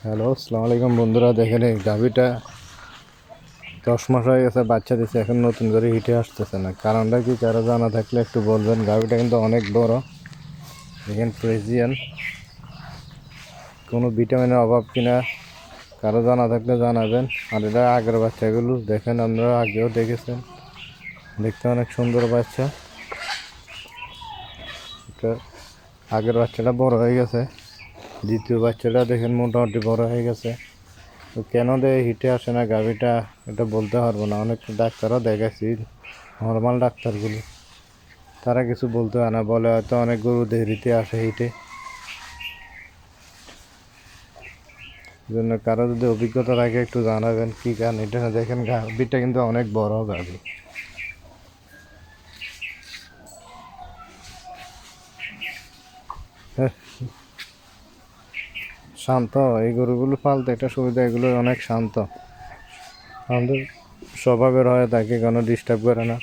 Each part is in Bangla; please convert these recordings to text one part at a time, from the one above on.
হ্যালো, আসসালামু আলাইকুম বন্ধুরা। দেখেন এই গাভীটা 10 মাস হয়ে গেছে, বাচ্চা দিচ্ছে, এখন নতুন করে হিটে আসতেছে না। কারণটা কি কারো জানা থাকলে একটু বলবেন। গাভীটা কিন্তু অনেক বড়। দেখেন ফ্রিজিয়ান, কোনো ভিটামিনের অভাব কিনা কারো জানা থাকলে জানাবেন। আর এটা আগের বাচ্চাগুলো দেখেন, আপনারা আগেও দেখেছেন, দেখতে অনেক সুন্দর বাচ্চা। এটা আগের বাচ্চাটা বড় হয়ে গেছে, দ্বিতীয় বাচ্চাটা দেখেন মোটামুটি বড় হয়ে গেছে। তো কেন দেয় হিটে আসে না গাভীটা, এটা বলতে পারবো না। অনেক ডাক্তারও দেখাচ্ছি, নর্মাল ডাক্তারগুলো, তারা কিছু বলতে হয় না, বলে হয়তো অনেক গরু দেরিতে আসে হিটে। এই জন্য কারো যদি অভিজ্ঞতা থাকে একটু জানাবেন কী কারণ এটা। দেখেন গাভীটা কিন্তু অনেক বড় গাভী। শান্ত এই গরুগুলো পালতে একটা সুবিধা, এগুলো অনেক শান্ত, আমাদের স্বভাবের হয়, তাকে কোনো ডিস্টার্ব করে না।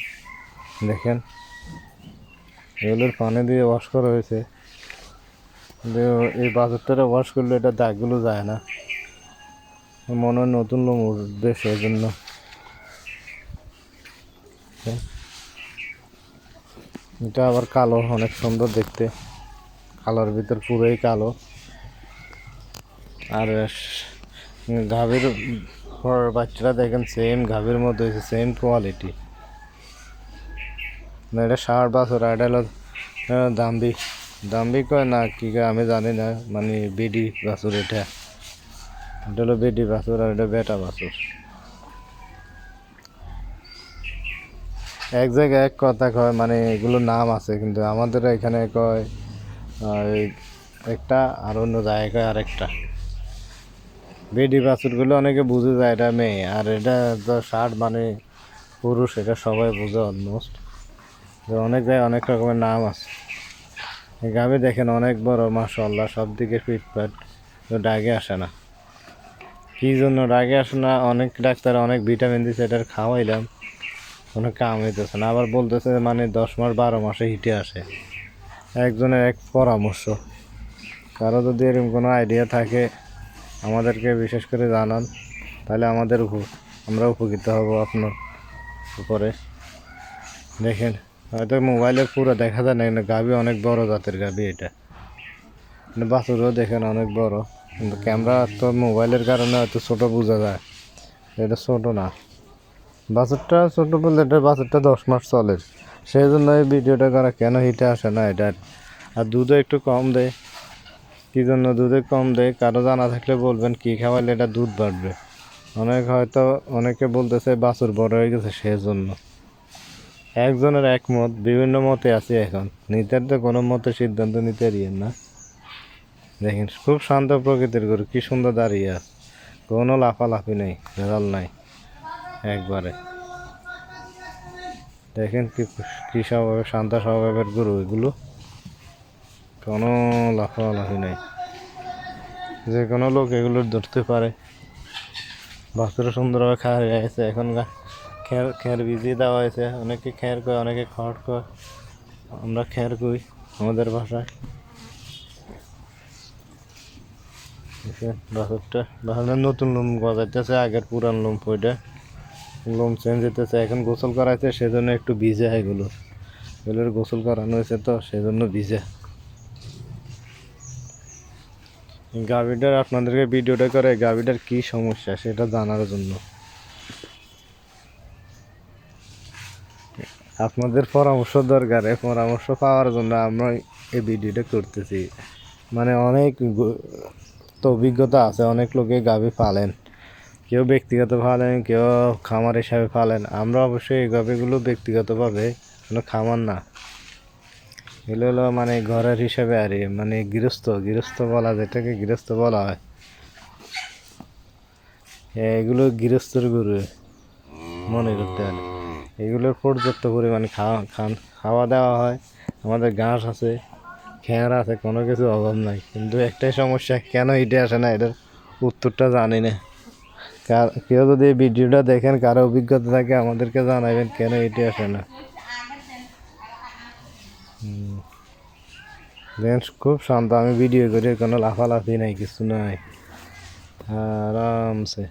দেখেন এগুলোর পানি দিয়ে ওয়াশ করা হয়েছে, এই বাজারটারে ওয়াশ করলে এটা দাগগুলো যায় না, মনে হয় নতুন লোম উঠবে সেজন্য। এটা আবার কালো, অনেক সুন্দর দেখতে, কালোর ভিতর পুরোই কালো। আর গাভীর বাচ্চাটা দেখেন সেম গাভীর মধ্যে হয়েছে, সেম কোয়ালিটি। না এটা 60 বছর, এটা হলো দাম্বি। দাম্বি কয় না কি কয় আমি জানি না, মানে বেডি বাছুর। এটা হলো বেডি বাছুর, আর এটা বেটা বাছুর। এক জায়গায় এক কথা কয়, মানে এগুলো নাম আছে, কিন্তু আমাদের এখানে কয় একটা, আর অন্য জায়গায় কয় আরেকটা। বেডি বাছুরগুলো অনেকে বুঝে যায় এটা মেয়ে, আর এটা তো 60 মানে পুরুষ, এটা সবাই বুঝে অলমোস্ট। অনেক জায়গায় অনেক রকমের নাম আছে। এই গাভী দেখেন অনেক বড়, মাশাআল্লাহ, সব দিকে ফিটফাট, তো ডাকে আসে না। কী জন্য ডাকে আসে না, অনেক ডাক্তার অনেক ভিটামিন দিচ্ছে, এটার খাওয়াইলাম, কোনো কাম হইতেছে না। আবার বলতেছে মানে 10 মাস 12 মাসে হিটে আসে। একজনের এক পরামর্শ, কারো যদি এরকম কোনো আইডিয়া থাকে আমাদেরকে বিশেষ করে জানান, তাহলে আমরা উপকৃত হব আপনার উপরে। দেখেন হয়তো মোবাইলে পুরো দেখা যায় না, কিন্তু গাভী অনেক বড় জাতের গাভী এটা। বাছুরও দেখেন অনেক বড়, কিন্তু ক্যামেরা তো মোবাইলের কারণে হয়তো ছোটো বোঝা যায়, এটা ছোটো না। বাছুরটা ছোটো বললে এটা বাছুরটা 10 মাস চলে, সেই জন্য এই ভিডিওটা করা। কেন হিটে আসে না এটা। আর দুধও একটু কম দেয়, কী জন্য দুধে কম দেয় কারো জানা থাকলে বলবেন, কী খাওয়াইলে এটা দুধ বাড়বে। অনেকে বলতেছে বাছুর বড় হয়ে গেছে সেজন্য। একজনের একমত, বিভিন্ন মতে আছে এখন, নিতে তো কোনো মতে সিদ্ধান্ত নিতে পারিয়েন না। দেখেন খুব শান্ত প্রকৃতির গরু, কি সুন্দর দাঁড়িয়ে আছে, কোনো লাফালাফি নেই, ভেজাল নাই একবারে। দেখেন কি স্বভাবে, শান্ত স্বভাবের গরু এগুলো, কোনো লাফালাফি নেই, যে কোনো লোক এগুলো ধরতে পারে। বাছুরও সুন্দরভাবে খাওয়া হয়ে গেছে, এখন খের ভিজিয়ে দেওয়া হয়েছে। অনেকে খের কয়, অনেকে খড় কয়, আমরা খের কই আমাদের ভাষায়। বাছুরটা নতুন লোম গজাইতেছে, আগের পুরান লোম পইটা, লোম চেঞ্জ হইতেছে, এখন গোসল করাইছে সেজন্য একটু ভিজে। এগুলোর গোসল করানো হয়েছে তো সেজন্য ভিজে। গাভীটার আপনাদেরকে ভিডিওটা করে গাভীটার কি সমস্যা সেটা জানার জন্য, আপনাদের পরামর্শ দরকার। এই পরামর্শ পাওয়ার জন্য আমরা এই ভিডিওটা করতেছি। মানে অনেক তো অভিজ্ঞতা আছে, অনেক লোকে গাভী পালেন, কেউ ব্যক্তিগত পালেন, কেউ খামার হিসাবে পালেন। আমরা অবশ্যই এই গাভীগুলো ব্যক্তিগতভাবে, কোনো খামার না, এগুলো হলো মানে ঘরের হিসাবে, আর মানে গৃহস্থ বলা, যেটাকে গৃহস্থ বলা হয়, এগুলো গৃহস্থর গরু মনে করতে হবে। এগুলোর পর্যাপ্ত পরিমাণে খাওয়া দাওয়া হয়, আমাদের ঘাস আছে, খেয়ার আছে, কোনো কিছু অভাব নাই। কিন্তু একটাই সমস্যা, কেন হিটে আসে না, এটার উত্তরটা জানি না। কেউ যদি এই ভিডিওটা দেখেন, কারো অভিজ্ঞতা থাকে আমাদেরকে জানাবেন কেন হিটে আসে না। দেখেন খুব শান্ত, আমি ভিডিও করি, কোনো লাফালাফি নাই, কিছু নাই। আরামসে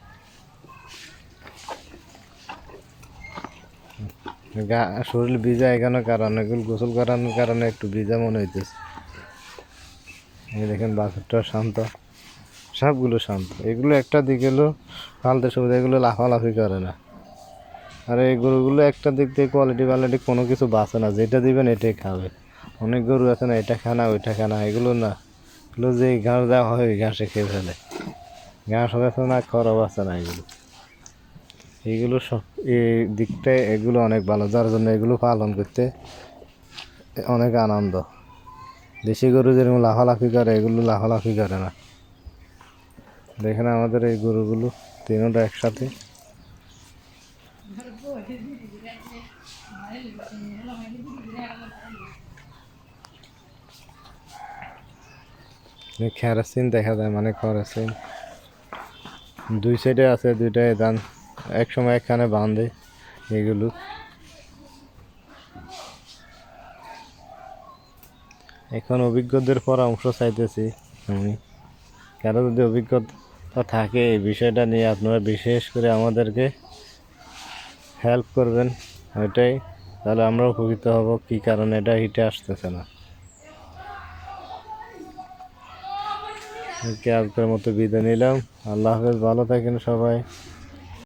শরীর ভিজা এখানে কারণে এগুলো গোসল করানোর কারণে একটু ভিজা মনে হইতেছে। এই দেখেন বাছুরটা শান্ত, সবগুলো শান্ত। এগুলো একটা দিক হলো ফালতু সুবিধা, এগুলো লাফালাফি করে না। আর এই গরুগুলো একটা দিক দিয়ে কোয়ালিটি কোনো কিছু বাঁচে না, যেটা দিবেন এটাই খাবে। অনেক গরু আছে না, এটা খায় না ওইটা খায় না, এগুলো না, এগুলো যে ঘাস দেওয়া হয় ওই ঘাসে খেয়ে ফেলে। ঘাস আছে না, খড়ও আছে না, এইগুলো সব এই দিকটায় এগুলো অনেক ভালো, যার জন্য এগুলো পালন করতে অনেক আনন্দ। দেশি গরু যেরকম লাফালাফি করে, এগুলো লাফালাফি করে না। দেখেন আমাদের এই গরুগুলো তিনটা একসাথে। খেরাসিন দেখা যায়, মানে খরাসিন দুই সাইডে আছে, দুইটাই ধান একসময় একখানে বাঁধে। এগুলো এখন অভিজ্ঞদের পরামর্শ চাইতেছি আমি, কারো যদি অভিজ্ঞতা থাকে এই বিষয়টা নিয়ে, আপনারা বিশেষ করে আমাদেরকে হেল্প করবেন, ওইটাই, তাহলে আমরা উপকৃত হব কী কারণে এটা হিটে আসতেছে না। আজকের মতো বিদায় নিলাম। আল্লাহ হাফেজ, ভালো থাকেন সবাই।